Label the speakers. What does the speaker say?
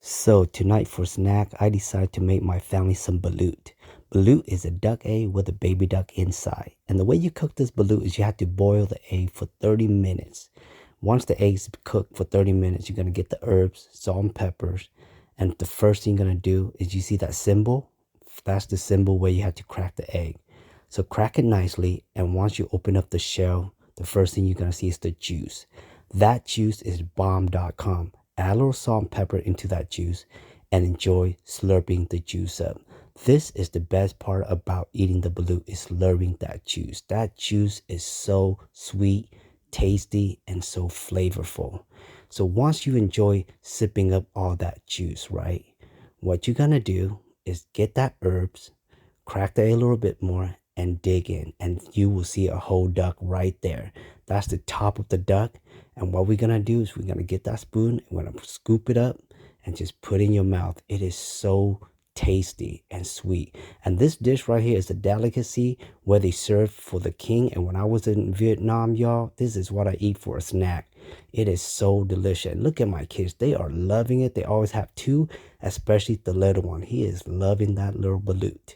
Speaker 1: So tonight for snack, I decided to make my family some balut. Balut is a duck egg with a baby duck inside. And the way you cook this balut is you have to boil the egg for 30 minutes. Once the egg's cooked for 30 minutes, you're going to get the herbs, salt and peppers. And the first thing you're going to do is you see that symbol? That's the symbol where you have to crack the egg. So crack it nicely. And once you open up the shell, the first thing you're going to see is the juice. That juice is bomb.com. Add a little salt and pepper into that juice and enjoy slurping the juice up. This is the best part about eating the balut is slurping that juice. That juice is so sweet, tasty, and so flavorful. So once you enjoy sipping up all that juice, right? What you're gonna do is get that herbs, crack the egg a little bit more, and dig in, and you will see a whole duck right there. That's the top of the duck. And what we're gonna do is we're gonna get that spoon, and we're gonna scoop it up and just put it in your mouth. It is so tasty and sweet. And this dish right here is a delicacy where they serve for the king. And when I was in Vietnam, y'all, this is what I eat for a snack. It is so delicious. And look at my kids, they are loving it. They always have two, especially the little one. He is loving that little balut.